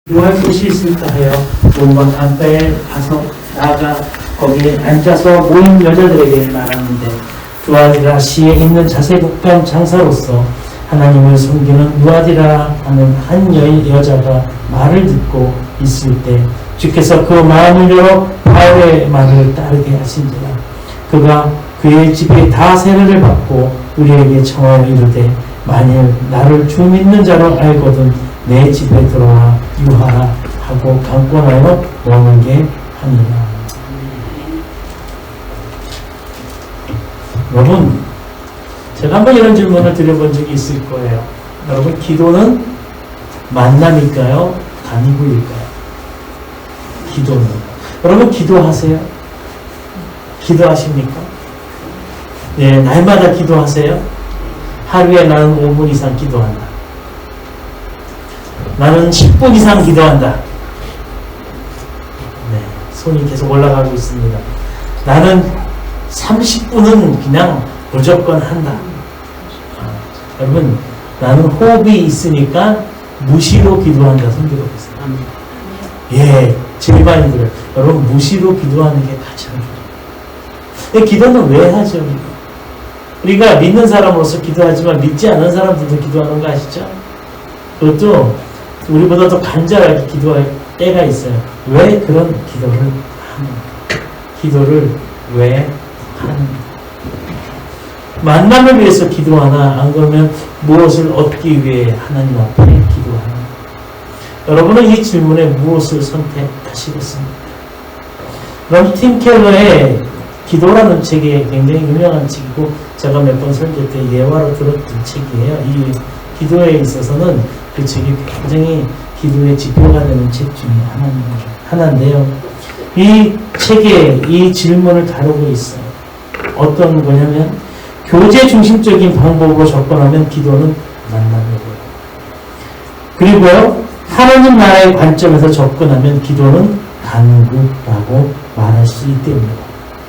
기도할 곳이 있을까 해요. 본방 안가에 가서 나아가 거기에 앉아서 모인 여자들에게 말하는데, 누아디라 시에 있는 자세국간 장사로서 하나님을 섬기는 누아디라 하는 한 여자가 말을 듣고 있을 때 주께서 그 마음을 열어 바울의 말을 따르게 하신지라. 그가 그의 집에 다 세례를 받고 우리에게 청하여 이르되, 만일 나를 주 믿는 자로 알거든 내 집에 들어와 유하라 하고 강권하여 머물게 하니라. 여러분, 제가 한번 이런 질문을 드려본 적이 있을 거예요. 여러분, 기도는 만남일까요? 간구일까요? 기도는. 여러분, 기도하세요? 기도하십니까? 네, 날마다 기도하세요? 하루에 나는 5분 이상 기도한다. 나는 10분 이상 기도한다. 네, 손이 계속 올라가고 있습니다. 나는 30분은 그냥 무조건 한다. 여러분, 나는 호흡이 있으니까 무시로 기도한다. 손 들어보세요. 예, 제일 많이 들어요. 여러분, 무시로 기도하는 게 가장 좋아요. 기도는 왜 하죠? 우리가 믿는 사람으로서 기도하지만 믿지 않는 사람들도 기도하는 거 아시죠? 그것도 우리보다 더 간절하게 기도할 때가 있어요. 왜 그런 기도를 하는가? 기도를 왜 하는가? 만남을 위해서 기도하나, 안 그러면 무엇을 얻기 위해 하나님 앞에 기도하나? 여러분은 이 질문에 무엇을 선택하시겠습니까? 그럼 팀 켈러의 기도라는 책이 굉장히 유명한 책이고, 제가 몇 번 설교 때 예화로 들었던 책이에요. 이 기도에 있어서는 그 책이 굉장히 기도의 지표가 되는 책 중에 하나인데요. 이 책에 이 질문을 다루고 있어요. 어떤 거냐면, 교제 중심적인 방법으로 접근하면 기도는 만남이고요. 그리고요, 하나님 나라의 관점에서 접근하면 기도는 간구라고 말할 수 있답니다.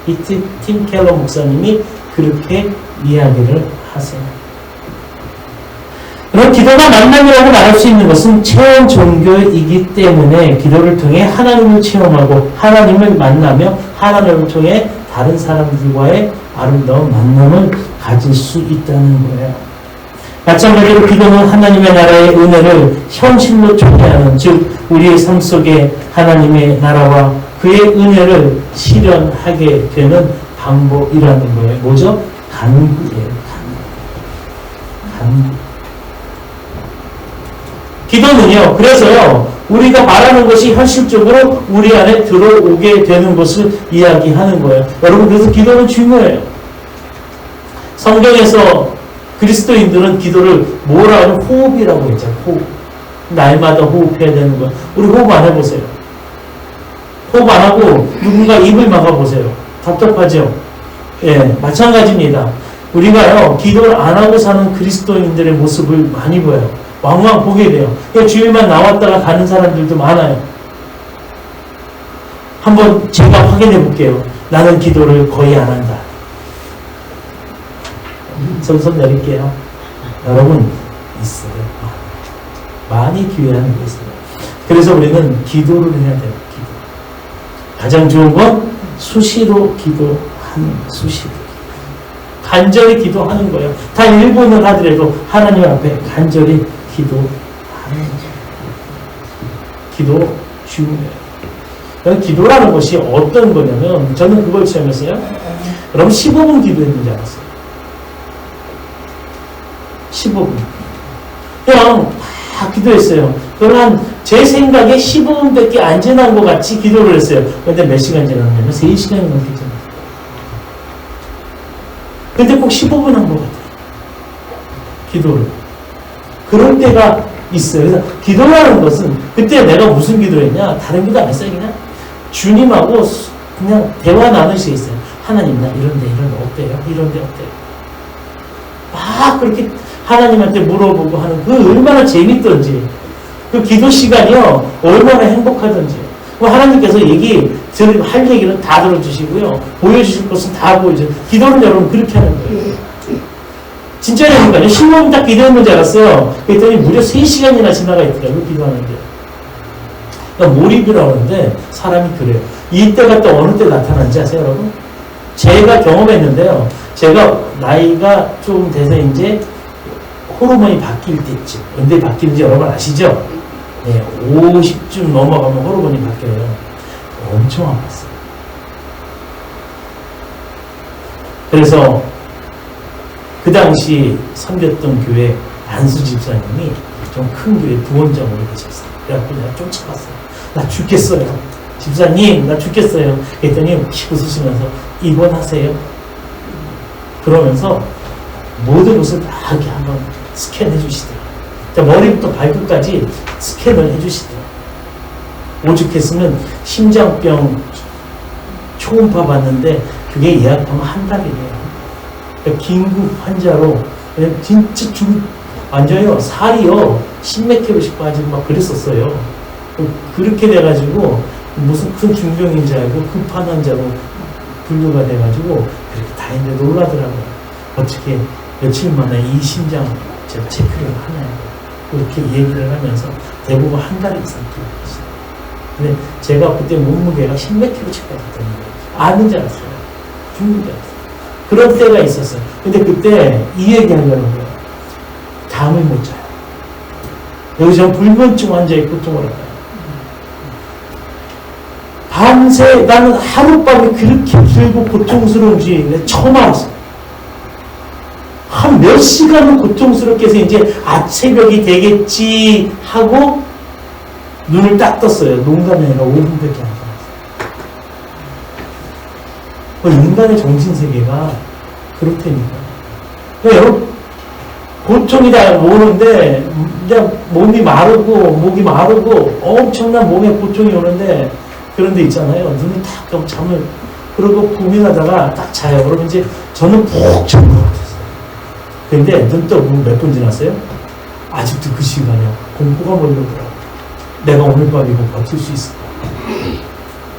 이 팀 켈러 목사님이 그렇게 이야기를 하세요. 그럼 기도가 만남이라고 말할 수 있는 것은 체험 종교이기 때문에 기도를 통해 하나님을 체험하고 하나님을 만나며 하나님을 통해 다른 사람들과의 아름다운 만남을 가질 수 있다는 거예요. 마찬가지로 기도는 하나님의 나라의 은혜를 현실로 초래하는, 즉 우리의 삶 속에 하나님의 나라와 그의 은혜를 실현하게 되는 방법이라는 거예요. 뭐죠? 간구예요. 간구. 기도는요, 그래서요, 우리가 말하는 것이 현실적으로 우리 안에 들어오게 되는 것을 이야기하는 거예요. 여러분, 그래서 기도는 중요해요. 성경에서 그리스도인들은 기도를 뭐라 하면 호흡이라고 했잖아요. 호흡. 날마다 호흡해야 되는 거예요. 우리 호흡 안 해보세요. 호흡 안 하고 누군가 입을 막아보세요. 답답하죠? 예, 마찬가지입니다. 우리가요, 기도를 안 하고 사는 그리스도인들의 모습을 많이 보여요. 왕왕 보게 돼요. 주일만 나왔다가 가는 사람들도 많아요. 한번 제가 확인해 볼게요. 나는 기도를 거의 안 한다. 손 내릴게요. 여러분, 있어요. 많이 기회하는 게 있어요. 그래서 우리는 기도를 해야 돼요. 기도. 가장 좋은 건 수시로 기도하는 거예요. 수시로. 간절히 기도하는 거예요. 다 1분을 하더라도 하나님 앞에 간절히 기도하는 거예요. 기도 중요해요. 기도라는 것이 어떤 거냐면, 저는 그걸 체험했어요. 그럼 15분 기도했는지 알았어요. 15분. 그냥 다 기도했어요. 그러면 제 생각에 15분밖에 안 지난 것 같이 기도를 했어요. 근데 몇 시간 지났냐면 3시간이 넘게 지났어요. 근데 꼭 15분 한 것 같아요. 기도를. 그럴 때가 있어요. 그래서 기도라는 것은, 그때 내가 무슨 기도했냐? 다른 기도 안 했어요. 그냥 주님하고 그냥 대화 나누시 있어요. 하나님, 나 이런데 어때요? 이런데 어때요? 막 그렇게 하나님한테 물어보고 하는 그 얼마나 재밌던지, 그 기도 시간이요, 얼마나 행복하던지. 하나님께서 할 얘기는 다 들어주시고요, 보여주실 것은 다 보여주세요. 기도는 여러분 그렇게 하는 거예요. 진짜라니까요. 15분 딱 기도했는 줄 알았어요. 그랬더니 무려 3시간이나 지나가 있더라고요, 기도하는 게. 그러니까 몰입이라고 하는데 사람이 그래요. 이때가 또 어느 때 나타나는지 아세요, 여러분? 제가 경험했는데요. 제가 나이가 좀 돼서 이제 호르몬이 바뀔 때쯤. 언제 바뀌는지 여러분 아시죠? 네, 50쯤 넘어가면 호르몬이 바뀌어요. 엄청 아팠어요. 그래서 그 당시 섬겼던 교회 안수 집사님이 좀 큰 교회 부원장으로 계셨어요. 그래갖고 내가 쫓아갔어요. 나 죽겠어요. 집사님, 나 죽겠어요. 그랬더니 웃으시면서 입원하세요. 그러면서 모든 것을 다 이렇게 한번 스캔해 주시더라고요. 머리부터 발끝까지 스캔을 해 주시더라고요. 오죽했으면 심장병 초음파 봤는데 그게 예약하면 한 달이래요. 그러니까 긴급 환자로 그냥 진짜 완전히요 살이요 10몇 킬로씩 빠지고 막 그랬었어요. 그렇게 돼가지고 무슨 큰 중병인 줄 알고 급한 환자로 분류가 돼가지고 그렇게 다 했는데 놀라더라고요. 어떻게 며칠 만에 이 심장 제가 체크를 하나요? 그렇게 얘기를 하면서 대부분 한 달 이상 기록했어요. 근데 제가 그때 몸무게가 10몇 킬로씩 빠졌던 거예요. 아는 줄 알았어요. 죽는 줄 알았어요. 그런 때가 있었어요. 근데 그때 이 얘기 하려는 거예요. 잠을 못 자요. 여기서 불면증 환자의 고통을 알아요. 밤새 나는 하룻밤이 그렇게 길고 고통스러운지 내가 처음 알았어요. 한 몇 시간은 고통스럽게 해서 이제 새벽이 되겠지 하고 눈을 딱 떴어요. 농담이 아니라 5분밖에 안 지났어요. 인간의 정신세계가 그렇다니까. 여러분 고통이 다 오는데 그냥 몸이 마르고 목이 마르고 엄청난 몸에 고통이 오는데 그런 데 있잖아요. 눈을 딱 감고 잠을 그러고 고민하다가 딱 자요. 그러면 이제 저는 푹 잔 것 같았어요. 근데 눈 뜨고 몇 분 지났어요? 아직도 그 시간이요. 공포가 몰려오더라고요. 내가 오늘 밤 이거 버틸 수 있을까?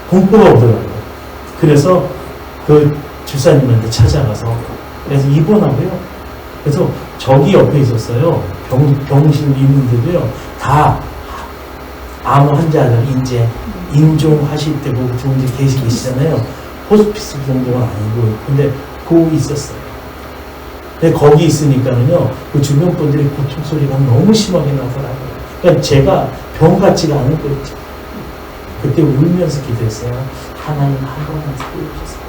공포가 오더라고요. 그래서 그 집사님한테 찾아가서 그래서 입원하고요. 그래서 저기 옆에 있었어요. 병실 있는데도요. 다 암 환자들 이제 임종하실 때 보통 이제 계시잖아요. 호스피스 정도는 아니고 근데 그 있었어요. 근데 거기 있으니까는요. 그 주변 분들이 고통 소리가 너무 심하게 나더라고요. 그러니까 제가 병 같지가 않은 거였죠. 그때 울면서 기도했어요. 하나님 한 번만 살려주세요.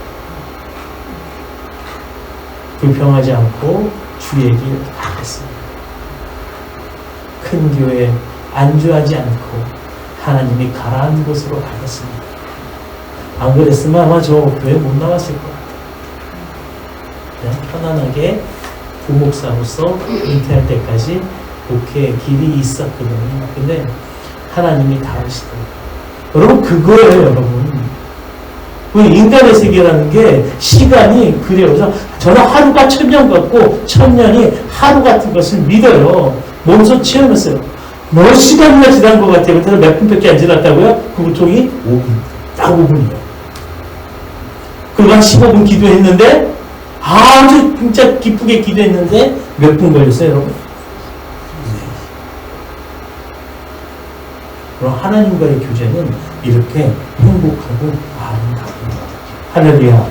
불평하지 않고 주 얘기 다 했습니다. 큰 교회 안주하지 않고 하나님이 가라앉은 곳으로 가겠습니다. 안 그랬으면 아마 저 교회 못 나왔을 것 같아요. 그냥 편안하게 부목사로서 은퇴할 때까지 목회 길이 있었거든요. 근데 하나님이 다 하시더라고요. 여러분 그거예요, 여러분. 그 인간의 세계라는 게 시간이 그래요. 그래서 저는 하루가 1000년 같고 1000년이 하루 같은 것을 믿어요. 몸소 체험했어요. 몇 시간이나 지난 것 같아요. 그래서 몇 분밖에 안 지났다고요? 그 고통이 5분. 딱 5분이에요. 그리고 한 15분 기도했는데 아주 진짜 기쁘게 기도했는데 몇 분 걸렸어요, 여러분? 그럼 하나님과의 교제는 이렇게 행복하고 아름다운 거예요. 할렐루야.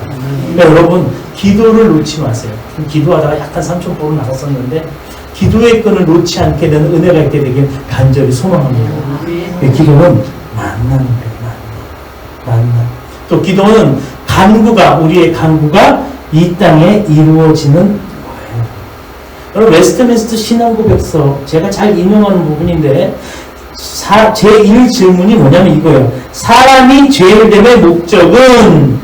그러니까 여러분 기도를 놓지 마세요. 기도하다가 약간 삼천포로 나갔었는데 기도의 끈을 놓지 않게 되는 은혜가 있게 되길 간절히 소망합니다. 기도는 만나는 거예요. 만나. 또 기도는 우리의 간구가 이 땅에 이루어지는 거예요. 여러분 웨스트민스터 신앙고백서 제가 잘 인용하는 부분인데 제1 질문이 뭐냐면 이거예요. 사람이 죄를 됨의 목적은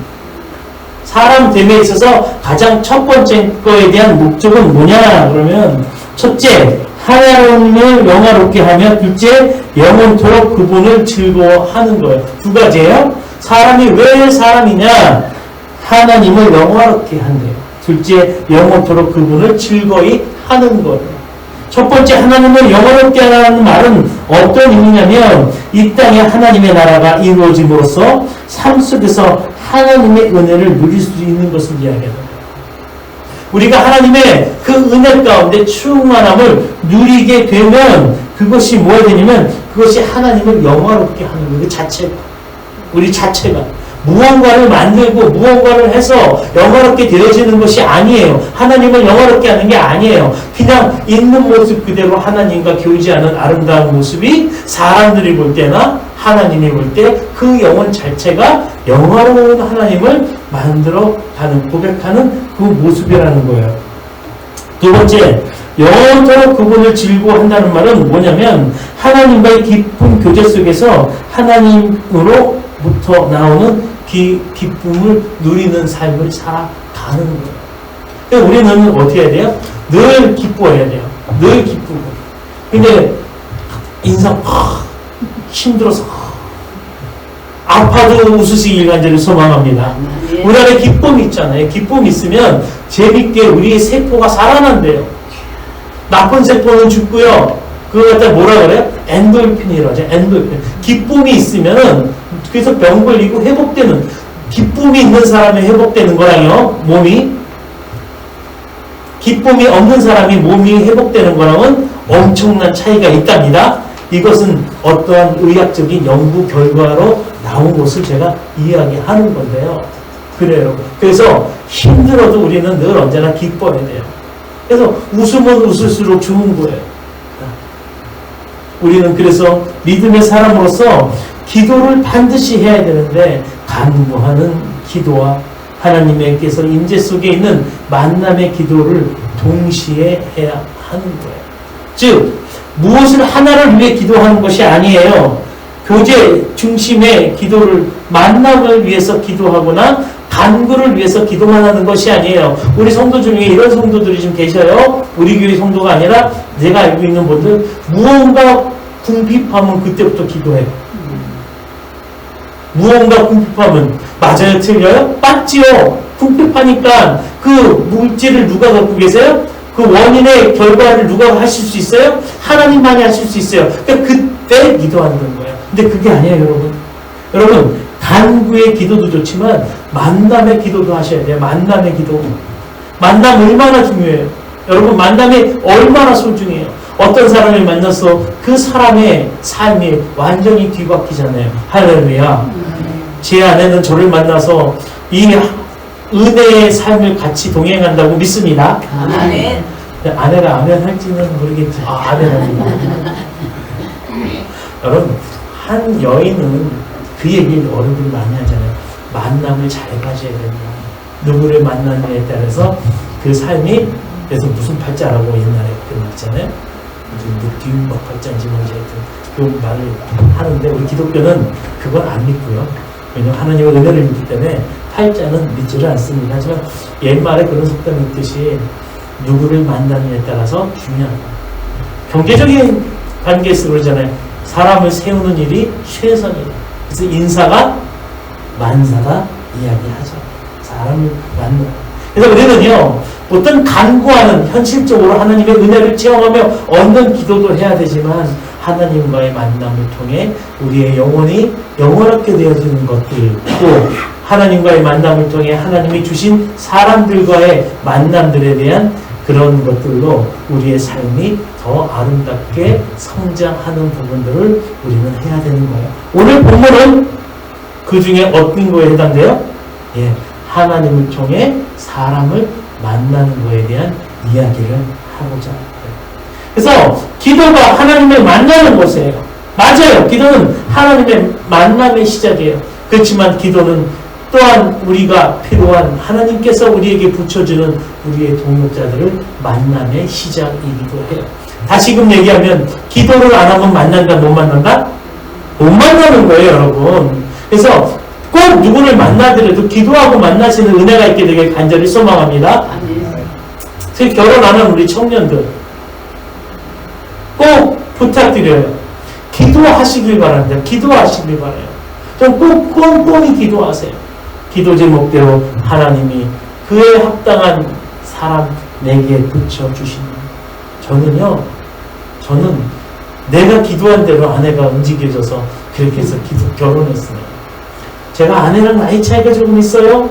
사람 됨에 있어서 가장 첫 번째 거에 대한 목적은 뭐냐 그러면 첫째 하나님을 영화롭게 하며 둘째 영원토록 그분을 즐거워하는 거예요. 두 가지예요. 사람이 왜 사람이냐 하나님을 영화롭게 한대요. 둘째 영원토록 그분을 즐거이 하는 거예요. 첫 번째 하나님을 영원롭게 하라는 말은 어떤 의미냐면 이 땅에 하나님의 나라가 이루어짐으로써 삶 속에서 하나님의 은혜를 누릴 수 있는 것을 이야기합니다. 우리가 하나님의 그 은혜 가운데 충만함을 누리게 되면 그것이 뭐가 되냐면 그것이 하나님을 영화롭게 하는 거예요. 그 자체가. 우리 자체가. 무언가를 만들고 무언가를 해서 영화롭게 되어지는 것이 아니에요. 하나님을 영화롭게 하는 게 아니에요. 그냥 있는 모습 그대로 하나님과 교제하는 아름다운 모습이 사람들이 볼 때나 하나님이 볼 때 그 영혼 자체가 영화로운 하나님을 만들어가는, 고백하는 그 모습이라는 거예요. 두 번째, 영원토록 그분을 즐거워한다는 말은 뭐냐면 하나님과의 깊은 교제 속에서 하나님으로부터 나오는 기쁨을 누리는 삶을 살아가는 거예요. 그러니까 우리는 어떻게 해야 돼요? 늘 기뻐해야 돼요. 늘 기쁘고. 근데 인상 힘들어서 아파도 웃으시길 간절히 소망합니다. 우리 안에 기쁨이 있잖아요. 기쁨이 있으면 재밌게 우리의 세포가 살아난대요. 나쁜 세포는 죽고요. 그거 갖다 뭐라 그래요? 엔돌핀이라고 하죠. 엔돌핀. 기쁨이 있으면은 그래서 병 걸리고 회복되는, 기쁨이 있는 사람이 회복되는 거랑요. 몸이 기쁨이 없는 사람이 몸이 회복되는 거랑은 엄청난 차이가 있답니다. 이것은 어떠한 의학적인 연구 결과로 나온 것을 제가 이야기하는 건데요. 그래요. 그래서 힘들어도 우리는 늘 언제나 기뻐해야 돼요. 그래서 웃으면 웃을수록 좋은 거예요. 우리는 그래서 믿음의 사람으로서 기도를 반드시 해야 되는데 간구하는 기도와 하나님께서 임재 속에 있는 만남의 기도를 동시에 해야 하는 거예요. 즉 무엇을 하나를 위해 기도하는 것이 아니에요. 교제 중심의 기도를, 만남을 위해서 기도하거나 간구를 위해서 기도만 하는 것이 아니에요. 우리 성도 중에 이런 성도들이 좀 계셔요. 우리 교회 성도가 아니라 내가 알고 있는 분들, 무언가 궁핍하면 그때부터 기도해요. 무언가 궁핍하면, 맞아요? 틀려요? 맞지요? 궁핍하니까 그 물질을 누가 갖고 계세요? 그 원인의 결과를 누가 하실 수 있어요? 하나님만이 하실 수 있어요. 그러니까 그때 기도하는 거예요. 근데 그게 아니에요, 여러분. 여러분, 간구의 기도도 좋지만 만남의 기도도 하셔야 돼요. 만남의 기도. 만남 얼마나 중요해요. 여러분, 만남이 얼마나 소중해요. 어떤 사람을 만나서 그 사람의 삶이 완전히 뒤바뀌잖아요. 할렐루야. 제 아내는 저를 만나서 이 은혜의 삶을 같이 동행한다고 믿습니다. 아멘. 아내가 아멘 할지는 모르겠지. 아멘 합니다. 여러분, 한 여인은 그 얘기를 어른들이 많이 하잖아요. 만남을 잘 가져야 된다. 누구를 만나느냐에 따라서 그 삶이, 그래서 무슨 팔자라고 옛날에 그 말 있잖아요. 뒤움박 팔자인지 뭔지 하여튼 그 말을 하는데 우리 기독교는 그건 안 믿고요. 왜냐하면 하나님의 은혜를 믿기 때문에 팔자는 믿지를 않습니다. 하지만 옛말에 그런 속담이 있듯이 누구를 만나느냐에 따라서 중요하다. 경제적인 관계에서 그러잖아요. 사람을 세우는 일이 최선이다. 그래서 인사가 만사다 이야기하죠. 사람을 만나. 그래서 우리는요, 어떤 간구하는, 현실적으로 하나님의 은혜를 체험하며 얻는 기도도 해야 되지만 하나님과의 만남을 통해 우리의 영혼이 영원하게 되어지는 것들, 또 하나님과의 만남을 통해 하나님이 주신 사람들과의 만남들에 대한 그런 것들로 우리의 삶이 더 아름답게 성장하는 부분들을 우리는 해야 되는 거예요. 오늘 본문은 그 중에 어떤 거에 해당돼요? 예, 하나님을 통해 사람을 만나는 거에 대한 이야기를 하고자 해요. 그래서 기도가 하나님을 만나는 것이에요. 맞아요. 기도는 하나님의 만남의 시작이에요. 그렇지만 기도는 또한 우리가 필요한 하나님께서 우리에게 붙여주는 우리의 동역자들을 만남의 시작이기도 해요. 다시금 얘기하면 기도를 안 하면 만난다, 못 만난다? 못 만나는 거예요, 여러분. 그래서 꼭 누구를 만나더라도 기도하고 만나시는 은혜가 있게 되길 간절히 소망합니다. 그래서 결혼 안 하는 우리 청년들 꼭 부탁드려요. 기도하시길 바랍니다. 기도하시길 바라요. 좀 꼭 꼼꼼히 기도하세요. 기도 제목대로 하나님이 그에 합당한 사람 내게 붙여주시는. 저는 내가 기도한 대로 아내가 움직여져서 그렇게 해서 결혼했어요. 제가 아내랑 나이 차이가 조금 있어요.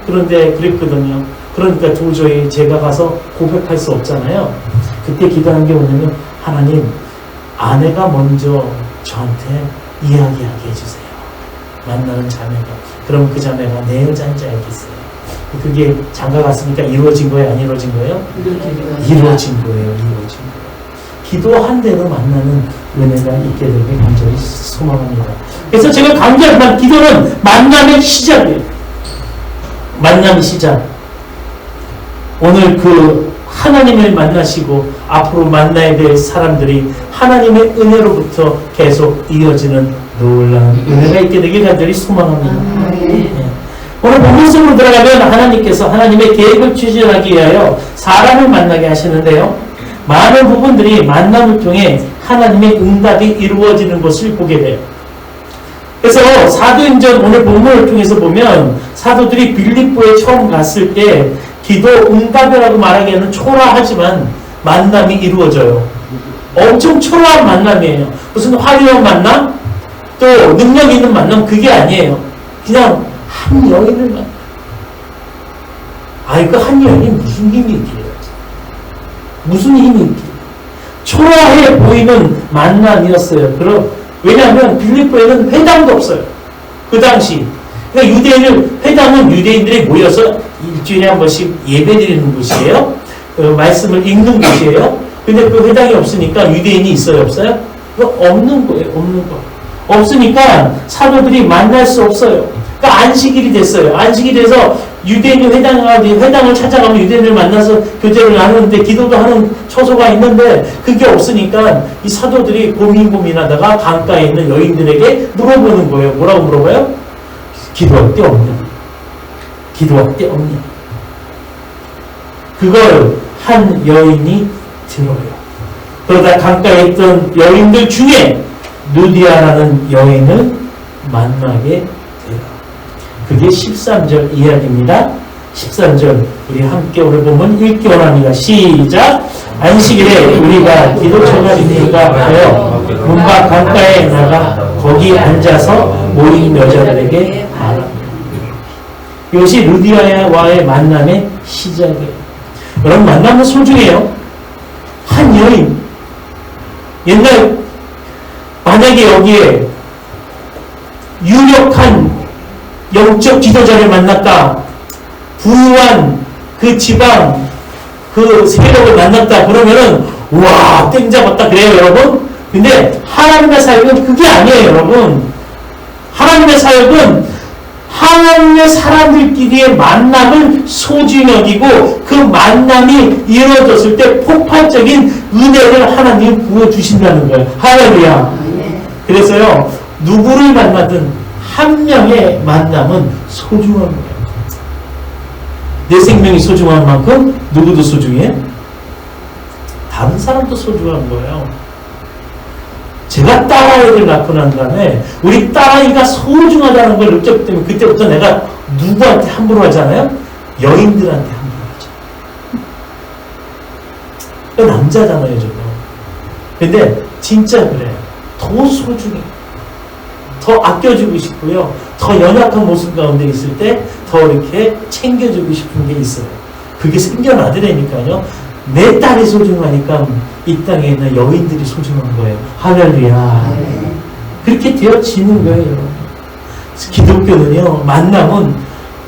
그런데 그랬거든요. 그러니까 도저히 제가 가서 고백할 수 없잖아요. 그때 기도한 게 뭐냐면, 하나님, 아내가 먼저 저한테 이야기하게 해주세요. 만나는 자매가. 그럼 그 자매가 내 여자인지 알겠어요. 그게 장가 갔으니까 이루어진 거예요? 안 이루어진 거예요? 이루어진 거예요. 이루어진 거예요. 기도한 대로 만나는 은혜가 있게 되길 간절히 소망합니다. 그래서 제가 강조한 기도는 만남의 시작이에요. 만남의 시작. 오늘 그 하나님을 만나시고 앞으로 만나야 될 사람들이 하나님의 은혜로부터 계속 이어지는 놀라운 은혜가 있게 되길 간절히 소망합니다. 네. 오늘 본문 속으로 들어가면 하나님께서 하나님의 계획을 추진하기 위하여 사람을 만나게 하시는데요. 많은 부분들이 만남을 통해 하나님의 응답이 이루어지는 것을 보게 돼요. 그래서 사도행전 오늘 본문을 통해서 보면 사도들이 빌립보에 처음 갔을 때 기도 응답이라고 말하기에는 초라하지만 만남이 이루어져요. 엄청 초라한 만남이에요. 무슨 화려한 만남? 또 능력 있는 만남? 그게 아니에요. 그냥 한 여인을 만나. 그 한 여인이 무슨 힘이 있길래? 무슨 힘이 있길래? 초라해 보이는 만남이었어요. 왜냐하면 빌립보에는 회당도 없어요. 그 당시. 그러니까 회당은 유대인들이 모여서 일주일에 한 번씩 예배드리는 곳이에요. 말씀을 읽는 곳이에요. 근데 그 회당이 없으니까 유대인이 있어요? 없어요? 없는 거예요. 없는 거. 없으니까 사도들이 만날 수 없어요. 그러니까 안식일이 됐어요. 안식이 돼서 유대인이 회당을 찾아가면 유대인을 만나서 교제를 나누는데 기도도 하는 처소가 있는데 그게 없으니까 이 사도들이 고민하다가 강가에 있는 여인들에게 물어보는 거예요. 뭐라고 물어봐요? 기도할 데 없냐? 기도할 데 없냐? 그걸 한 여인이 들어요. 그러다 강가에 있던 여인들 중에 루디아라는 여인을 만나게 돼요. 그게 13절 이야기입니다. 13절 우리 함께 오늘 보면 읽기 원합니다. 시작! 안식일에 우리가 기도처가리니까 하여 문밖 강가에 나가 거기 앉아서 모인 여자들에게 말합니다. 이것이 루디아와의 만남의 시작이에요. 여러분 만남은 소중해요. 한 여인. 옛날 만약에 여기에 유력한 영적 지도자를 만났다. 부유한 그 지방 그 세력을 만났다. 그러면은 와 땡 잡았다 그래요 여러분. 근데 하나님의 사역은 그게 아니에요 여러분. 하나님의 사역은 하나님의 사람들끼리의 만남을 소중히 여기고 그 만남이 이루어졌을 때 폭발적인 은혜를 하나님이 부어주신다는 거예요. 할렐루야. 그래서요 누구를 만나든 한 명의 만남은 소중한 거예요. 내 생명이 소중한 만큼 누구도 소중해? 다른 사람도 소중한 거예요. 제가 딸아이를 낳고 난 다음에 우리 딸아이가 소중하다는 걸 느꼈기 때문에 그때부터 내가 누구한테 함부로 하잖아요? 여인들한테 함부로 하죠. 남자잖아요 저거. 근데 진짜 그래요. 더 소중해. 더 아껴주고 싶고요. 더 연약한 모습 가운데 있을 때 더 이렇게 챙겨주고 싶은 게 있어요. 그게 생겨나더라니까요. 내 딸이 소중하니까 이 땅에 있는 여인들이 소중한 거예요. 할렐루야. 그렇게 되어지는 거예요, 여러분. 기독교는요, 만남은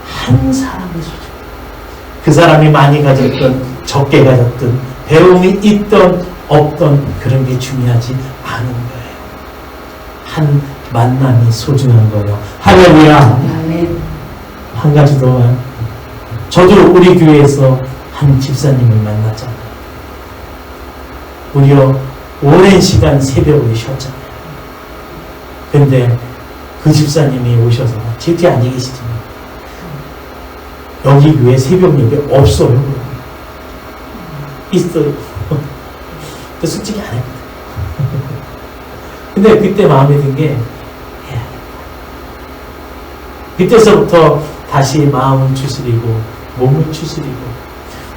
한 사람이 소중해요. 그 사람이 많이 가졌든 적게 가졌든 배움이 있던 없던 그런 게 중요하지 않은 거예요. 한 만남이 소중한 거예요. 할렐루야. 한 가지 더. 저도 우리 교회에서 한 집사님을 만났잖아요. 무려 오랜 시간 새벽을 쉬었잖아요. 근데 그 집사님이 오셔서 제 뒤에 앉아 계시지만 여기 교회 새벽 예배 없어요. 있어요. 솔직히 안 했거든. 근데 그때 마음에 든 게 그때서부터 다시 마음을 추스리고 몸을 추스리고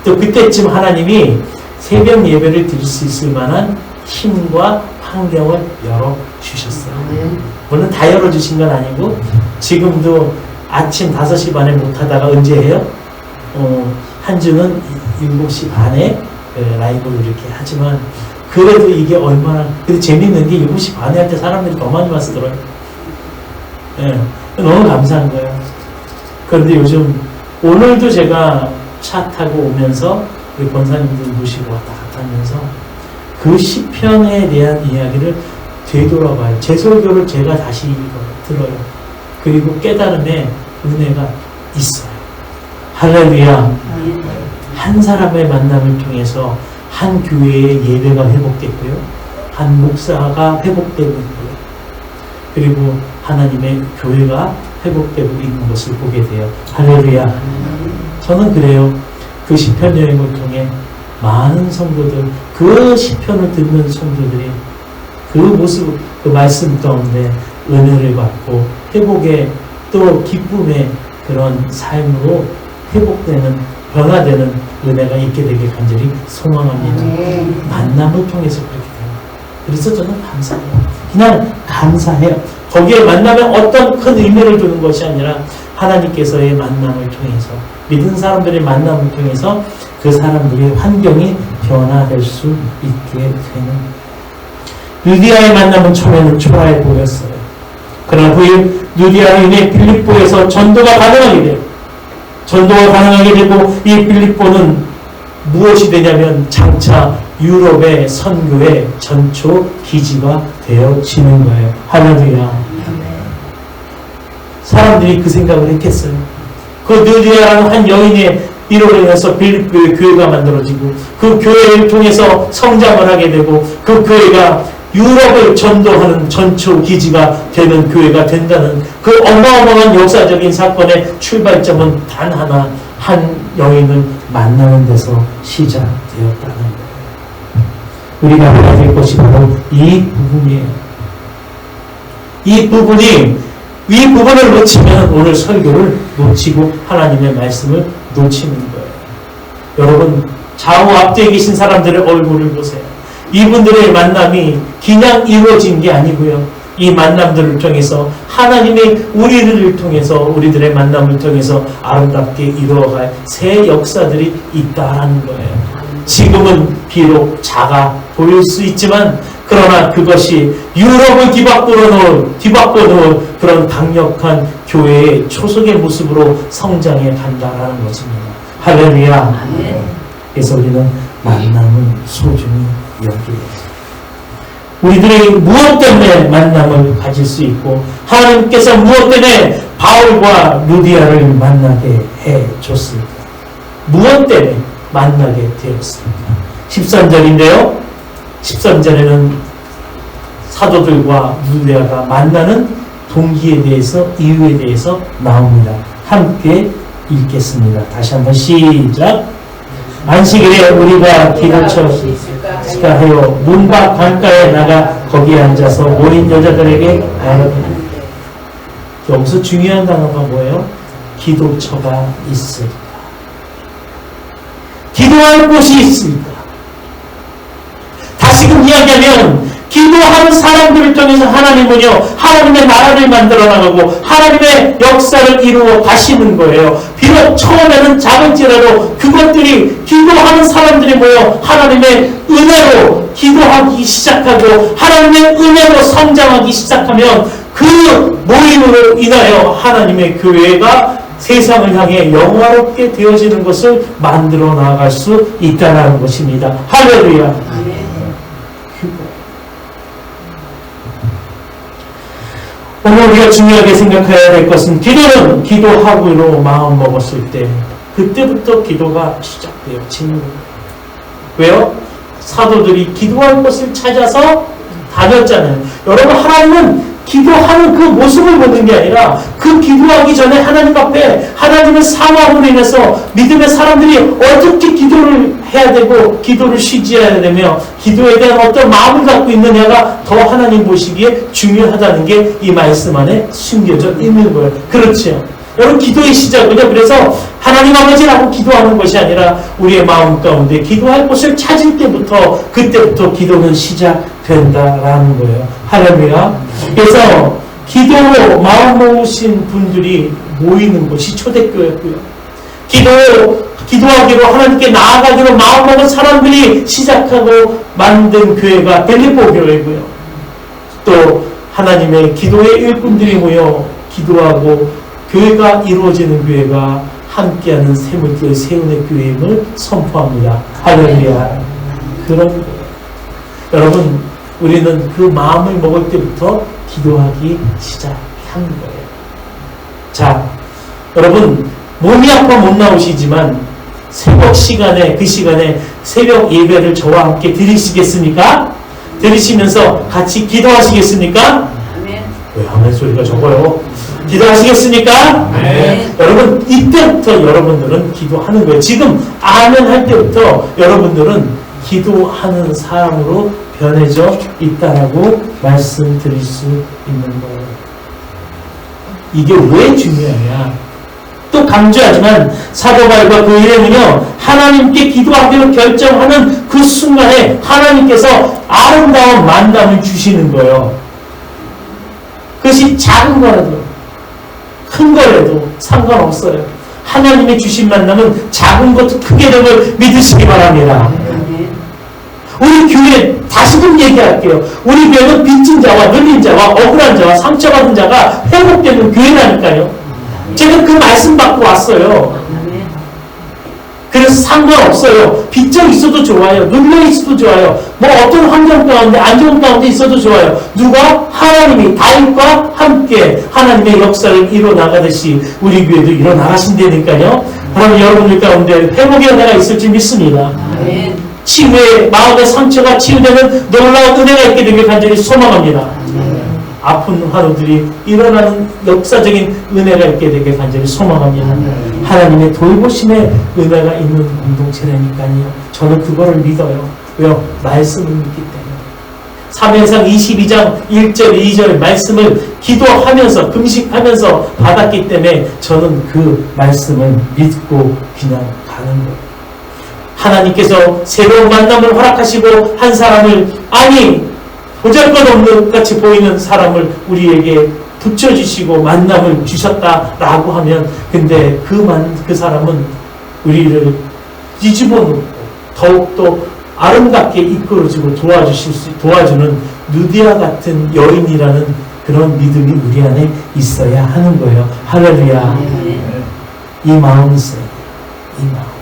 또 그때쯤 하나님이 새벽 예배를 드릴 수 있을 만한 힘과 환경을 열어주셨어요. 물론 다 열어주신 건 아니고 지금도 아침 5시 반에 못하다가 언제 해요? 한 주는 7시 반에 라이브를 이렇게 하지만 그래도 이게 얼마나, 근데 재밌는 게 7시 반에 할 때 사람들이 더 많이 와서 들어요. 예, 너무 감사한 거예요. 그런데 요즘, 오늘도 제가 차 타고 오면서 우리 권사님들 모시고 왔다 갔다 하면서 그 시편에 대한 이야기를 되돌아봐요. 제 설교를 제가 다시 들어요. 그리고 깨달음의 은혜가 있어요. 할렐루야. 한 사람의 만남을 통해서 한 교회의 예배가 회복됐고요. 한 목사가 회복되고 있고요. 그리고 하나님의 교회가 회복되고 있는 것을 보게 돼요. 할렐루야. 저는 그래요. 그 시편 여행을 통해 많은 성도들, 그 시편을 듣는 성도들이 그 모습, 그 말씀 가운데 은혜를 받고 회복의 또 기쁨의 그런 삶으로 회복되는, 변화되는 은혜가 있게 되길 간절히 소망합니다. 만남을 통해서 그렇게 돼요. 그래서 저는 감사해요. 그냥 감사해요. 거기에 만남에 어떤 큰 의미를 두는 것이 아니라 하나님께서의 만남을 통해서, 믿은 사람들의 만남을 통해서 그 사람들의 환경이 변화될 수 있게 되는. 루디아의 만남은 처음에는 초라해 보였어요. 그러나 후에 루디아로 인해 빌립보에서 전도가 가능하게 돼요. 전도가 가능하게 되고 이 빌립보는 무엇이 되냐면 장차 유럽의 선교의 전초 기지가 되어지는 거예요. 할렐루야. 사람들이 그 생각을 했겠어요. 그 루디아라는 한 여인의 이로 인해서 빌립보의 교회가 만들어지고 그 교회를 통해서 성장을 하게 되고 그 교회가 유럽을 전도하는 전초 기지가 되는 교회가 된다는 그 어마어마한 역사적인 사건의 출발점은 단 하나, 한 여인을 만나는 데서 시작되었다는 거예요. 우리가 알아야 될 것이 바로 이 부분이에요. 이 부분을 놓치면 오늘 설교를 놓치고 하나님의 말씀을 놓치는 거예요. 여러분, 좌우 앞뒤에 계신 사람들의 얼굴을 보세요. 이분들의 만남이 그냥 이루어진 게 아니고요. 이 만남들을 통해서 하나님의 우리를 통해서, 우리들의 만남을 통해서 아름답게 이루어갈 새 역사들이 있다는 거예요. 지금은 비록 작아 보일 수 있지만 그러나 그것이 유럽을 뒤바꿔 놓은 그런 강력한 교회의 초석의 모습으로 성장해 간다라는 것입니다. 할렐루야. 그래서 우리는 만남을 소중히 여기에요. 우리들이 무엇 때문에 만남을 가질 수 있고 하나님께서 무엇 때문에 바울과 루디아를 만나게 해줬을까? 무엇 때문에 만나게 되었습니까? 13절인데요. 13절에는 사도들과 루디아가 만나는 동기에 대해서, 이유에 대해서 나옵니다. 함께 읽겠습니다. 다시 한번 시작. 안식일에 우리가 기도처가 하여 문밖 강가에 나가 거기에 앉아서 모인 여자들에게 말하되. 여기서 중요한 단어가 뭐예요? 기도처가 있을까? 기도할 곳이 있을까? 다시금 이야기하면 기도하는 사람들을 통해서 하나님은요, 하나님의 나라를 만들어 나가고 하나님의 역사를 이루어 가시는 거예요. 비록 처음에는 작을지라도 그것들이, 기도하는 사람들이 모여 하나님의 은혜로 기도하기 시작하고 하나님의 은혜로 성장하기 시작하면 그 모임으로 인하여 하나님의 교회가 세상을 향해 영화롭게 되어지는 것을 만들어 나갈 수 있다는 것입니다. 할렐루야. 오늘 우리가 중요하게 생각해야 될 것은, 기도는 기도하기로 마음 먹었을 때 그때부터 기도가 시작되어지는 거예요. 왜요? 사도들이 기도할 것을 찾아서 다녔잖아요. 여러분, 하나님은 기도하는 그 모습을 보는 게 아니라 그 기도하기 전에 하나님 앞에 하나님의 사랑으로 인해서 믿음의 사람들이 어떻게 기도를 해야 되고 기도를 쉬지 않아야 되며 기도에 대한 어떤 마음을 갖고 있느냐가 더 하나님 보시기에 중요하다는 게 이 말씀 안에 숨겨져 있는 거예요. 그렇죠. 여러분, 기도의 시작은요, 그래서 하나님 아버지라고 기도하는 것이 아니라 우리의 마음 가운데 기도할 곳을 찾을 때부터, 그때부터 기도는 시작된다라는 거예요. 할렐루야. 그래서 기도로 마음 먹으신 분들이 모이는 곳이 초대교회였고요. 기도하기로 하나님께 나아가기로 마음먹은 사람들이 시작하고 만든 교회가 벨리포 교회고요. 또 하나님의 기도의 일꾼들이 모여 기도하고 교회가 이루어지는 교회가 함께하는 샘물교회 세운의 교회임을 선포합니다. 할렐루야. 그런 거예요. 여러분, 우리는 그 마음을 먹을 때부터 기도하기 시작한 거예요. 자, 여러분, 몸이 아파 못 나오시지만 새벽 시간에, 그 시간에 새벽 예배를 저와 함께 드리시겠습니까? 드리시면서 같이 기도하시겠습니까? 아멘. 왜 아멘 소리가 적어요? 기도하시겠습니까? 네. 여러분, 이때부터 여러분들은 기도하는 거예요. 지금 아멘 할 때부터 여러분들은 기도하는 사람으로 변해져 있다라고 말씀드릴 수 있는 거예요. 이게 왜 중요하냐? 또 강조하지만 사도 바울과 그 일행은요, 하나님께 기도하기로 결정하는 그 순간에 하나님께서 아름다운 만남을 주시는 거예요. 그것이 작은 거라도 큰 거라도 상관없어요. 하나님의 주신 만남은 작은 것도 크게 됨을 믿으시기 바랍니다. 우리 교회 다시금 얘기할게요. 우리 교회는 빚진 자와 눌린 자와 억울한 자와 상처받은 자가 회복되는 교회라니까요. 제가 그 말씀 받고 왔어요. 그래서 상관없어요. 빚져 있어도 좋아요. 눌려 있어도 좋아요. 뭐 어떤 환경 가운데 안 좋은 가운데 있어도 좋아요. 누가? 하나님이 다윗과 함께 하나님의 역사를 이뤄나가듯이 우리 교회도 이뤄나가신다니까요. 그럼 여러분들 가운데 회복의 은혜가 있을 줄 믿습니다. 치유의 마음의 상처가 치유되는 놀라운 은혜가 있게 되길 간절히 소망합니다. 아픈 환우들이 일어나는 역사적인 은혜가 있게 되길 간절히 소망합니다. 하나님의 돌보심의 은혜가 있는 공동체라니까요. 저는 그거를 믿어요. 왜요? 말씀을 믿기 때문에. 사무엘상 22장 1절 2절 말씀을 기도하면서 금식하면서 받았기 때문에 저는 그 말씀을 믿고 그냥 가는 거예요. 하나님께서 새로운 만남을 허락하시고 한 사람을, 아니 보잘것없는 같이 보이는 사람을 우리에게 붙여주시고 만남을 주셨다라고 하면, 근데 그 사람은 우리를 뒤집어 놓고 더욱더 아름답게 이끌어주고 도와주는 누디아 같은 여인이라는 그런 믿음이 우리 안에 있어야 하는 거예요. 할렐루야. 이 마음이 있어요. 이 마음.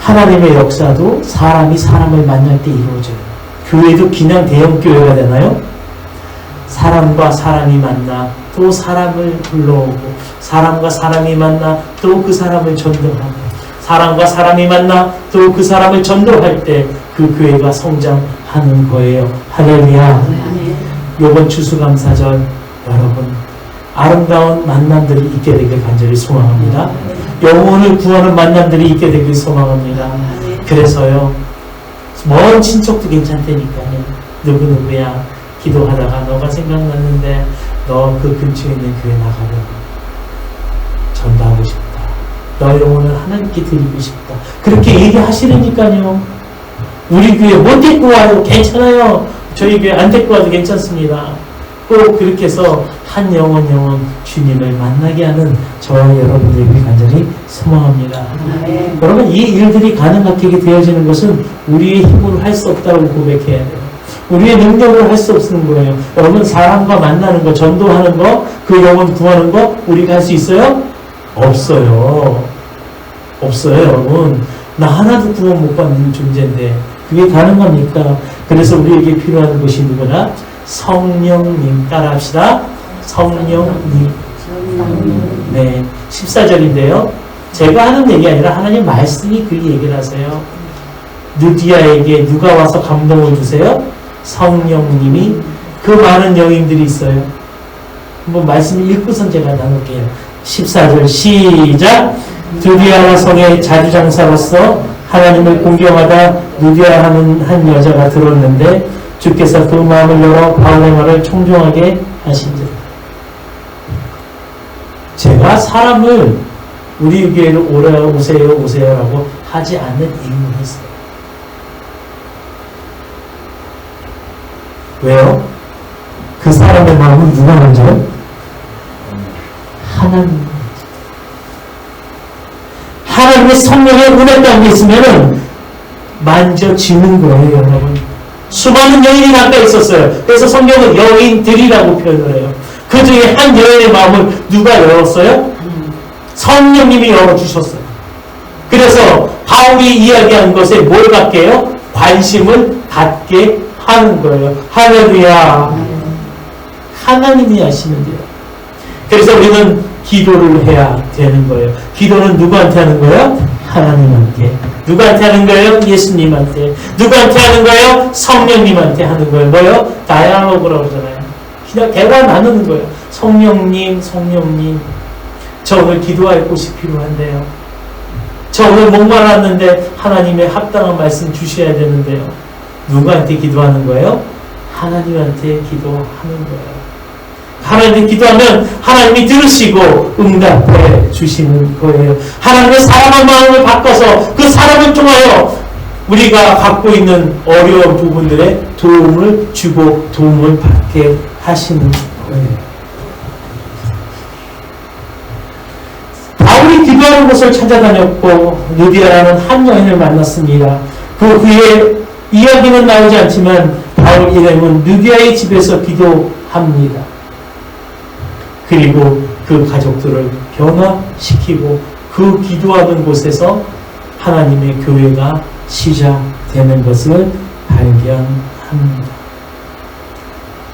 하나님의 역사도 사람이 사람을 만날 때 이루어져요. 교회도 그냥 대형 교회가 되나요? 사람과 사람이 만나 또 사람을 불러오고, 사람과 사람이 만나 또 그 사람을 전도하고, 사람과 사람이 만나 또 그 사람을 전도할 때 그 교회가 성장하는 거예요. 할렐루야. 이번 추수감사절 여러분 아름다운 만남들이 있게 되길 간절히 소망합니다. 영혼을 구하는 만남들이 있게 되길 소망합니다. 그래서요, 먼 친척도 괜찮다니까요. 누구누구야 기도하다가 너가 생각났는데 너 그 근처에 있는 교회 나가려고 전도하고 싶다. 너 영혼을 하나님께 드리고 싶다. 그렇게 얘기하시려니까요. 우리 교회 못 데리고 와요. 괜찮아요. 저희 교회 안 데리고 와도 괜찮습니다. 꼭 그렇게 해서 한 영혼 주님을 만나게 하는 저와 여러분들에게 간절히 소망합니다. 여러분, 이 일들이 가능하게 되어지는 것은 우리의 힘으로 할 수 없다고 고백해야 돼요. 우리의 능력으로 할 수 없는 거예요. 여러분, 사람과 만나는 거, 전도하는 거, 그 영혼 구하는 거 우리가 할 수 있어요? 없어요. 없어요, 여러분. 나 하나도 구원 못 받는 존재인데 그게 가능합니까? 그래서 우리에게 필요한 것이 누구나? 성령님. 따라합시다. 성령님. 네, 14절인데요. 제가 하는 얘기 아니라 하나님 말씀이 그 얘기를 하세요. 누디아에게 누가 와서 감동을 주세요? 성령님이. 그 많은 영인들이 있어요. 한번 말씀 읽고선 제가 나눌게요. 14절 시작. 누디아와 성의 자주장사로서 하나님을 공경하다 누디아 하는 한 여자가 들었는데 주께서 그 마음을 열어 바울의 말을 청종하게 하신즉. 제가 사람을 우리 교회로 오세요라고 하지 않는 이유는 있어요. 왜요? 그 사람의 마음은 누가 먼저? 하나님의 성령의 은혜 가운데 있으면은 만져지는 거예요, 여러분. 수많은 여인이 가까이 있었어요. 그래서 성경은 여인들이라고 표현을 해요. 그 중에 한 여인의 마음을 누가 열었어요? 성령님이 열어주셨어요. 그래서 바울이 이야기한 것에 뭘 갖게 해요? 관심을 갖게 하는 거예요. 할렐루야. 하나님이 하시는데요. 그래서 우리는 기도를 해야 되는 거예요. 기도는 누구한테 하는 거예요? 하나님한테. 누구한테 하는 거예요? 예수님한테. 누구한테 하는 거예요? 성령님한테 하는 거예요. 뭐요? 다이아로그라고 하잖아요. 그냥 대화 나누는 거예요. 성령님, 성령님. 저 오늘 기도할 곳이 필요한데요. 저 오늘 목말랐는데 하나님의 합당한 말씀 주셔야 되는데요. 누구한테 기도하는 거예요? 하나님한테 기도하는 거예요. 하나님께 기도하면 하나님이 들으시고 응답해 주시는 거예요. 하나님의 사람의 마음을 바꿔서 그 사람을 통하여 우리가 갖고 있는 어려운 부분들에 도움을 주고 도움을 받게 하시는 거예요. 바울이 기도하는 곳을 찾아다녔고 느디아라는 한 여인을 만났습니다. 그 후에 이야기는 나오지 않지만 바울 이름은 느디아의 집에서 기도합니다. 그리고 그 가족들을 변화시키고 그 기도하는 곳에서 하나님의 교회가 시작되는 것을 발견합니다.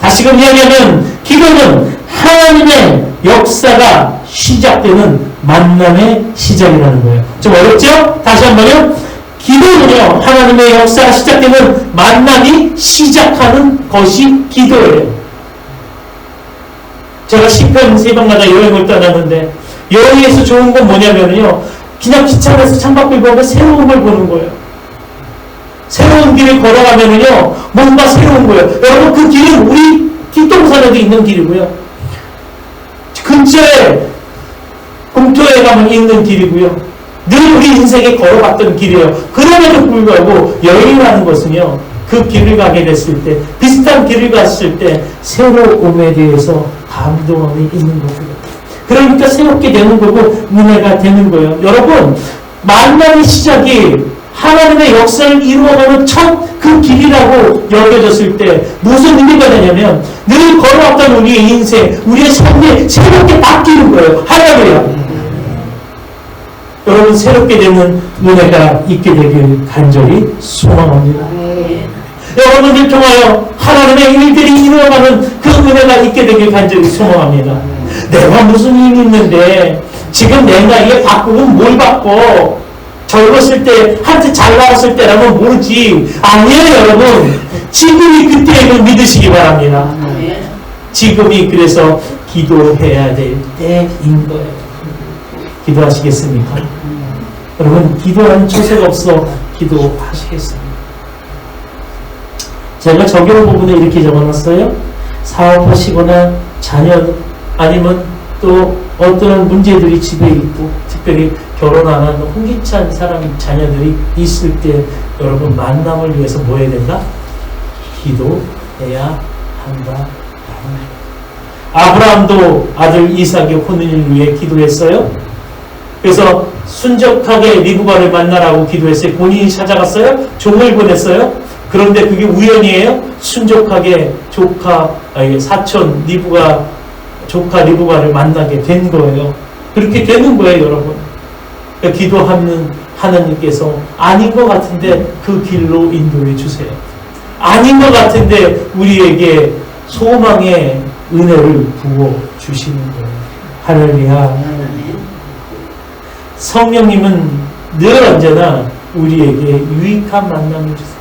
다시금 이야기하면 기도는 하나님의 역사가 시작되는 만남의 시작이라는 거예요. 좀 어렵죠? 다시 한번요. 기도는요, 하나님의 역사가 시작되는 만남이 시작하는 것이 기도예요. 제가 시편 3번마다 여행을 떠나는데 여행에서 좋은 건 뭐냐면요, 그냥 기차 안에서 창밖을 보면 새로운 걸 보는 거예요. 새로운 길을 걸어가면요 뭔가 새로운 거예요. 여러분, 그 길은 우리 뒷동산에도 있는 길이고요, 근처에 공터에 가면 있는 길이고요, 늘 우리 인생에 걸어갔던 길이에요. 그럼에도 불구하고 여행이라는 것은요, 그 길을 가게 됐을 때, 비슷한 길을 갔을 때 새로움에 대해서 감동함이 있는 거고요. 그러니까 새롭게 되는 거고 은혜가 되는 거예요. 여러분, 만남의 시작이 하나님의 역사를 이루어가는 첫 그 길이라고 여겨졌을 때 무슨 의미가 되냐면 늘 걸어왔던 우리의 인생, 우리의 삶이 새롭게 바뀌는 거예요. 할렐루야. 여러분, 새롭게 되는 은혜가 있게 되길 간절히 소망합니다. 여러분들 통하여 하나님의 일들이 이루어가는 그 은혜가 있게 되길 간절히 소망합니다. 내가 무슨 힘이 있는데 지금 내 나이에 바꾸면 뭘 바꿔? 젊었을 때, 한테 잘 나왔을 때라면 모르지. 아니에요, 여러분. 지금이 그때임을 믿으시기 바랍니다. 지금이 그래서 기도해야 될 때인 거예요. 기도하시겠습니까? 여러분, 기도하는 초색 없어 기도하시겠습니까? 제가 적용 부분에 이렇게 적어놨어요. 사업하시거나 자녀 아니면 또 어떤 문제들이 집에 있고 특별히 결혼 안 하는 혼기찬 자녀들이 있을 때 여러분, 만남을 위해서 뭐 해야 된다? 기도해야 한다. 아브라함도 아들 이삭의 혼인을 위해 기도했어요. 그래서 순적하게 리브가를 만나라고 기도했어요. 본인이 찾아갔어요? 종을 보냈어요? 그런데 그게 우연이에요? 순적하게 사촌 조카 리브가를 만나게 된 거예요. 그렇게 되는 거예요, 여러분. 그러니까 기도하는 하나님께서 아닌 것 같은데 그 길로 인도해 주세요. 아닌 것 같은데 우리에게 소망의 은혜를 부어 주시는 거예요. 할렐루야. 성령님은 늘 언제나 우리에게 유익한 만남을 주세요.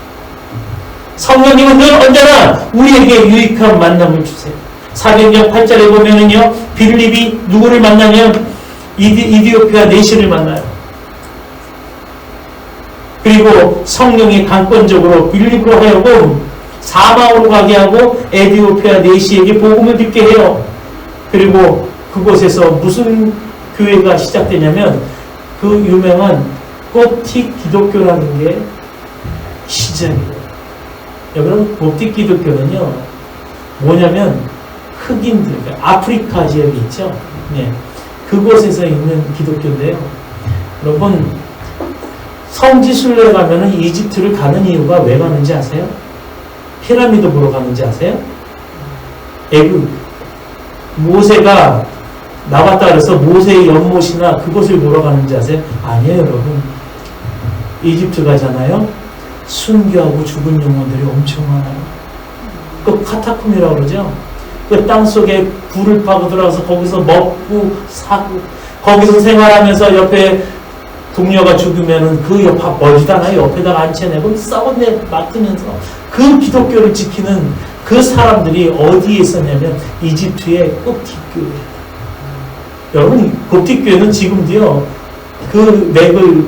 성령님은 늘 언제나 우리에게 유익한 만남을 주세요. 사도행전 8절에 보면은요, 빌립이 누구를 만나면 이디오피아 내시를 만나요. 그리고 성령이 강권적으로 빌립으로 하여금 사마으로 가게 하고 에디오피아 내시에게 복음을 듣게 해요. 그리고 그곳에서 무슨 교회가 시작되냐면 그 유명한 koptic 기독교라는 게 시작이에요. 여러분, koptic 기독교는요 뭐냐면 흑인들, 아프리카 지역이 있죠. 네. 그 그곳에서 있는 기독교인데요. 여러분, 성지순례 가면은 이집트를 가는 이유가 왜 가는지 아세요? 피라미드 보러 가는지 아세요? 모세가 나왔다 그래서 모세의 연못이나 그곳을 보러 가는지 아세요? 아니에요, 여러분. 이집트 가잖아요. 순교하고 죽은 영혼들이 엄청 많아요. 그 카타콤이라고 그러죠. 그 땅속에 불을 파고 들어가서 거기서 먹고 사고 거기서 생활하면서 옆에 동료가 죽으면은 그 옆 멀지도 않아요. 옆에다가 앉혀내고 싸워내 맡으면서 그 기독교를 지키는 그 사람들이 어디에 있었냐면 이집트의 곱티교회예요. 여러분, 곱티교회는 지금도요 그 맥을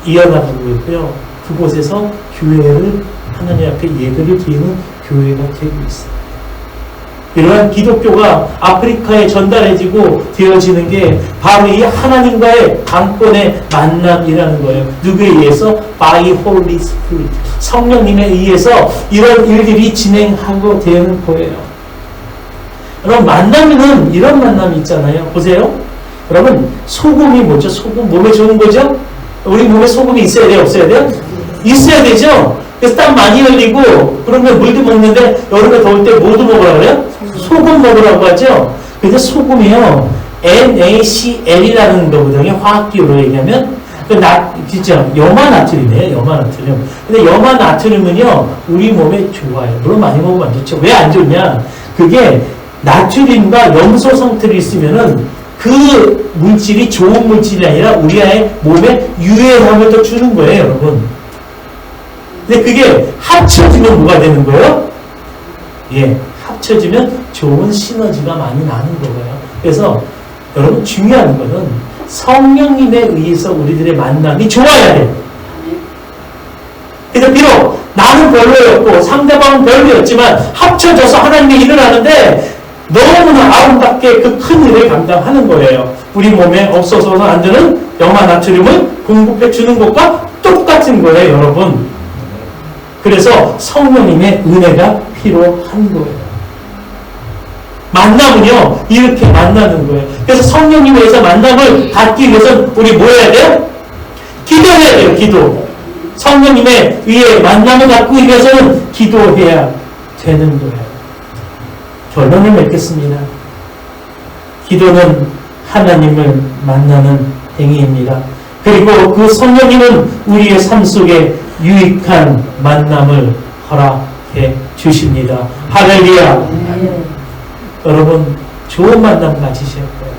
이어나가고 있고요. 그곳에서 교회를 하나님 앞에 예배를 드리는 교회가 되고 있어요. 이러한 기독교가 아프리카에 전달해지고 되어지는 게 바로 이 하나님과의 강권의 만남이라는 거예요. 누구에 의해서? By Holy Spirit. 성령님에 의해서 이런 일들이 진행하고 되는 거예요. 여러분, 만남에는 이런 만남이 있잖아요. 보세요. 여러분, 소금이 뭐죠? 소금 몸에 좋은 거죠? 우리 몸에 소금이 있어야 돼요? 없어야 돼요? 있어야 되죠? 그래서 땀 많이 흘리고 그러면 물도 먹는데 여름에 더울 때 뭐도 먹으라고 그래요? 소금 먹으라고 하죠? 근데 소금이요 NaCl이라는 거거든요. 화학기호로 얘기하면 진짜 염화나트륨이에요. 염화나트륨. 근데 염화나트륨은요 우리 몸에 좋아요. 물론 많이 먹으면 안 좋죠. 왜 안 좋냐? 그게 나트륨과 염소 성태를 있으면은 그 물질이 좋은 물질이 아니라 우리의 몸에 유해함을 더 주는 거예요, 여러분. 근데 그게 합쳐지면 뭐가 되는 거예요? 예, 합쳐지면 좋은 시너지가 많이 나는 거예요. 그래서 여러분 중요한 거는 성령님에 의해서 우리들의 만남이 좋아야 돼요. 그래서 비록 나는 별로였고 상대방은 별로였지만 합쳐져서 하나님의 일을 하는데 너무나 아름답게 그 큰 일을 감당하는 거예요. 우리 몸에 없어서는 안 되는 염화나트륨을 공급해 주는 것과 똑같은 거예요, 여러분. 그래서 성령님의 은혜가 필요한 거예요. 만남은요 이렇게 만나는 거예요. 그래서 성령님에 의해서 만남을 갖기 위해서는 우리 뭐 해야 돼요? 기도해야 돼요. 기도. 성령님에 의해 만남을 갖기 위해서는 기도해야 되는 거예요. 결론을 맺겠습니다. 기도는 하나님을 만나는 행위입니다. 그리고 그 성령님은 우리의 삶 속에 유익한 만남을 허락해 주십니다. 할렐루야. 여러분 좋은 만남 가지실 거예요.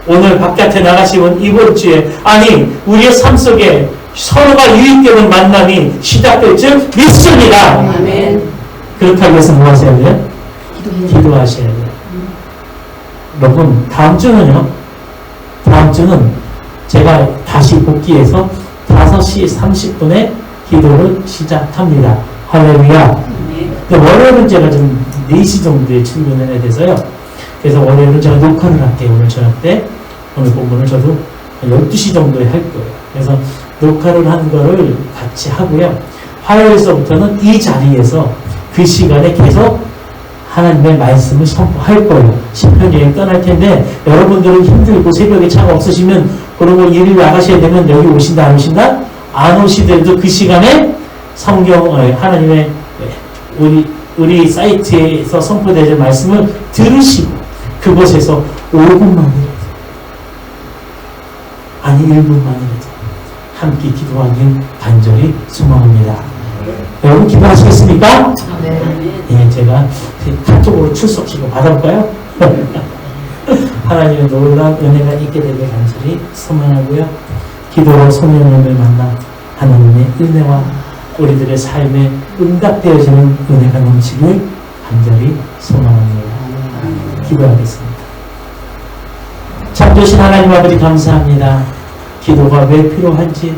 오늘 바깥에 나가시면 이번 주에 아니 우리의 삶 속에 서로가 유익되는 만남이 시작될 줄 믿습니다. 아멘. 그렇다고 해서 뭐 하셔야 돼요? 기도하셔야 돼요. 여러분 다음 주는요. 다음 주는 제가 다시 복귀해서 5시 30분에 기도를 시작합니다. 할렐루야. 월요일은 제가 좀 4시 정도에 출근을 해야 돼서요. 그래서 월요일은 제가 녹화를 할게요. 오늘 저녁 때. 오늘 본문을 저도 12시 정도에 할 거예요. 그래서 녹화를 한 거를 같이 하고요. 화요일서부터는 이 자리에서 그 시간에 계속 하나님의 말씀을 선포할 거예요. 신편 여행 떠날 텐데 여러분들은 힘들고 새벽에 차가 없으시면 그러고 일을 나가셔야 되면 여기 오신다 안 오신다? 안 오시더라도 그 시간에 성경 하나님의 우리 사이트에서 선포되는 말씀을 들으시고 그곳에서 5분만이라도 아니 1분만이라도 함께 기도하길 간절히 소망합니다. 여러분 기도하시겠습니까? 네. 예, 제가 카톡으로 출석시켜 받아볼까요? 하나님의 놀라운 은혜가 있게 되길 간절히 소망하고요. 기도로 성령님을 만나 하나님의 은혜와 우리들의 삶에 응답되어지는 은혜가 넘치길 간절히 소망합니다. 기도하겠습니다. 참 좋으신 하나님 아버지 감사합니다. 기도가 왜 필요한지,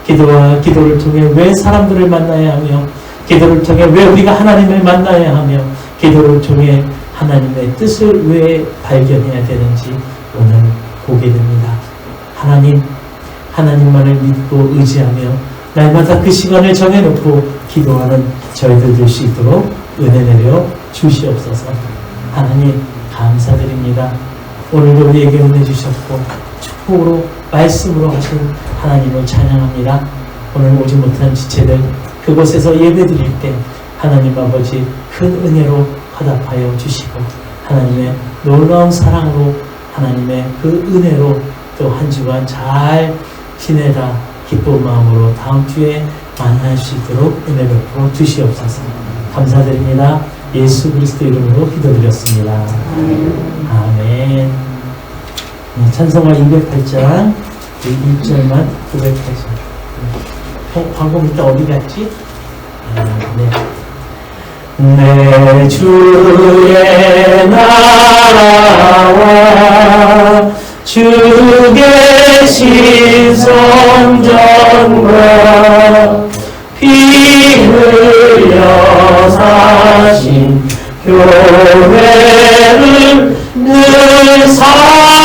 기도를 통해 왜 사람들을 만나야 하며, 기도를 통해 왜 우리가 하나님을 만나야 하며, 기도를 통해 하나님의 뜻을 왜 발견해야 되는지 오늘 보게 됩니다. 하나님만을 믿고 의지하며 날마다 그 시간을 정해놓고 기도하는 저희들 될 수 있도록 은혜 내려 주시옵소서. 하나님 감사드립니다. 오늘도 우리에게 은혜 주셨고 축복으로 말씀으로 하신 하나님을 찬양합니다. 오늘 오지 못한 지체들 그곳에서 예배드릴 때 하나님 아버지 큰 은혜로 화답하여 주시고 하나님의 놀라운 사랑으로 하나님의 그 은혜로 또 한 주간 잘 지내다 기쁜 마음으로 다음 주에 만날 수 있도록 은혜 베풀어 주시옵소서. 감사드립니다. 예수 그리스도 이름으로 기도드렸습니다. 아멘. 찬송가 208장 1절만 908장. 광고 밑에 어디 갔지? 내 주의 나라와 주 계신 성전과 피 흘려 사신 교회를 늘 사랑합니다.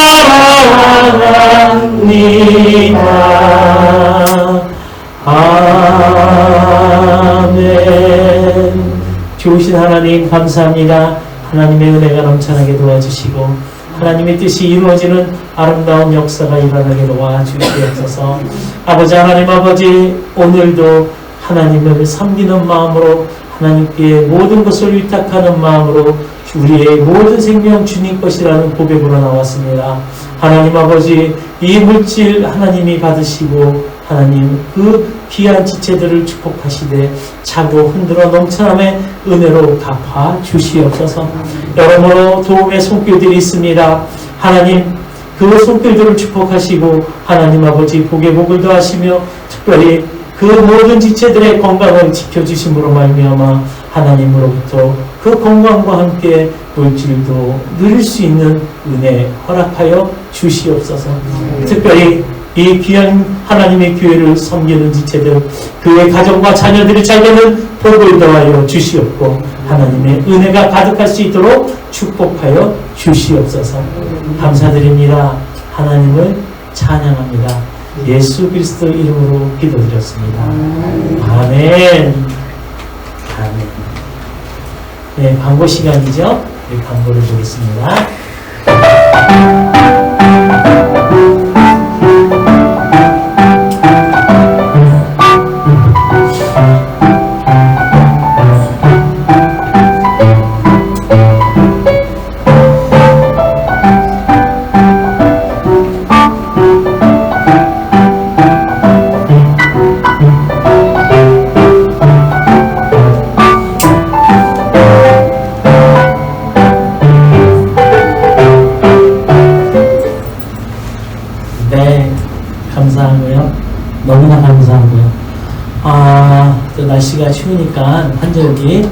아멘. 좋으신 하나님 감사합니다. 하나님의 은혜가 넘쳐나게 도와주시고 하나님의 뜻이 이루어지는 아름다운 역사가 일어나게 도와주시옵소서. 아버지 하나님 아버지 오늘도 하나님을 섬기는 마음으로 하나님께 모든 것을 위탁하는 마음으로 우리의 모든 생명 주님 것이라는 고백으로 나왔습니다. 하나님 아버지 이 물질 하나님이 받으시고 하나님 그 귀한 지체들을 축복하시되 차고 흔들어 넘쳐남의 은혜로 갚아 주시옵소서. 여러모로 도움의 손길들이 있습니다. 하나님 그 손길들을 축복하시고 하나님 아버지 복에 복을 더하시며 특별히 그 모든 지체들의 건강을 지켜주심으로 말미암아 하나님으로부터 그 건강과 함께 물질도 누릴 수 있는 은혜 허락하여 주시옵소서. 특별히 이 귀한 하나님의 교회를 섬기는 지체들 그의 가정과 자녀들이 잘 되는 복을 더하여 주시옵고 하나님의 은혜가 가득할 수 있도록 축복하여 주시옵소서. 감사드립니다. 하나님을 찬양합니다. 예수 그리스도 이름으로 기도드렸습니다. 아멘. 아멘. 네, 광고 시간이죠. 네, 광고를 보겠습니다. 너무나 감사하고요. 또 날씨가 추우니까 환절기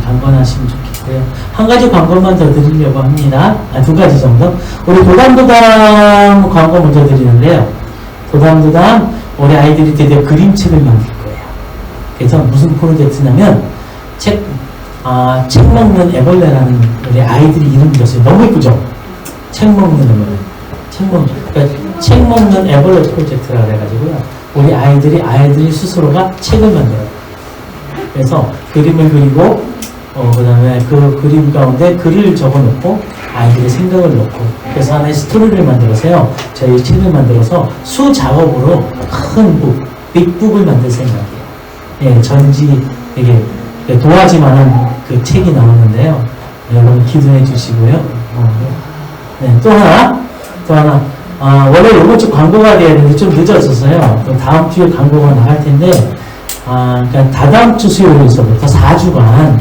강건하시면 좋겠고요. 한 가지 광고만 더 드리려고 합니다. 두 가지 정도. 우리 도담도담 광고 먼저 드리는데요. 도담도담 우리 아이들이 드디어 그림책을 만들 거예요. 그래서 무슨 프로젝트냐면 책 먹는 애벌레라는 우리 아이들이 이름 지었어요. 너무 예쁘죠? 책 먹는 애벌레. 책 먹는 애벌레 프로젝트라 그래가지고요. 우리 아이들이 스스로가 책을 만들어요. 그래서 그림을 그리고, 그 다음에 그 그림 가운데 글을 적어 놓고, 아이들의 생각을 넣고, 그래서 하나의 스토리를 만들어서요, 저희 책을 만들어서 수작업으로 큰 북, 빅북을 만들 생각이에요. 예, 전지, 되게 도화지만한 그 책이 나오는데요. 여러분 기도해 주시고요. 네, 또 하나. 원래 이번 주 광고가 돼야 되는데 좀 늦어졌어요. 또 다음 주에 광고가 나갈 텐데, 그러니까 다다음 주 수요일에서부터 4주간,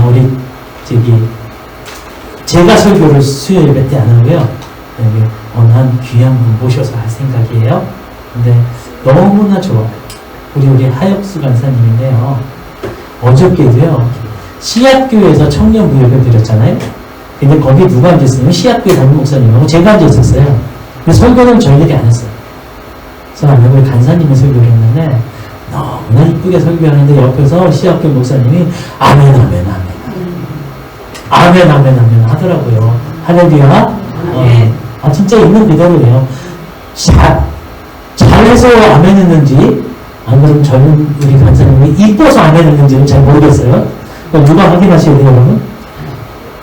우리, 제가 설교를 수요일 몇 때 안 하고요. 여기 어느 한 귀한 분 모셔서 할 생각이에요. 근데 너무나 좋아요. 우리 하역수 간사님인데요. 어저께도요, 시합교회에서 청년부역을 드렸잖아요. 근데 거기 누가 앉았으면 시합교회 담임 목사님하고 제가 앉았었어요. 근데 설교는 저희들이 안 했어요. 그래서 우리 간사님이 설교를 했는데 너무나 이쁘게 설교하는데 옆에서 시합교회 목사님이 아멘 하더라고요. 할렐루야. 진짜 있는 그대로예요. 잘해서 아멘 했는지 안 그러면 저는 우리 간사님이 이뻐서 아멘 했는지는 잘 모르겠어요. 누가 확인하셔야 돼요, 여러분?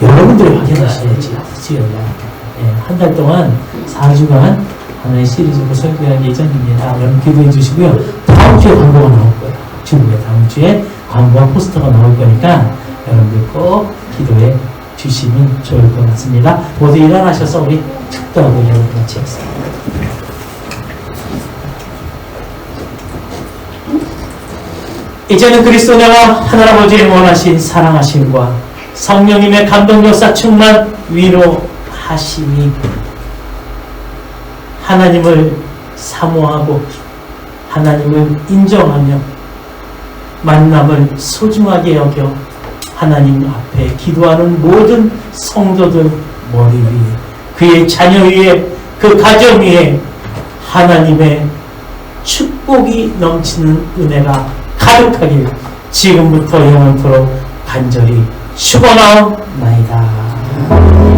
여러분들이 확인하셔야지. 수요일 날. 한 달 동안 4주간 하나의 시리즈로 설교할 예정입니다. 여러분 기도해 주시고요. 다음 주에 광고가 나올 거예요. 중국에 다음 주에 광고와 포스터가 나올 거니까 여러분들 꼭 기도해 주시면 좋을 것 같습니다. 모두 일어나셔서 우리 축도하고 여러분 같이 했습니다. 이제는 그리스도와 하늘아버지의 원하신 사랑하심과 성령님의 감동 역사 충만 위로하심이 하나님을 사모하고 하나님을 인정하며 만남을 소중하게 여겨 하나님 앞에 기도하는 모든 성도들 머리 위에 그의 자녀 위에 그 가정 위에 하나님의 축복이 넘치는 은혜가 가득하길 지금부터 영원토록 간절히 축원하옵나이다.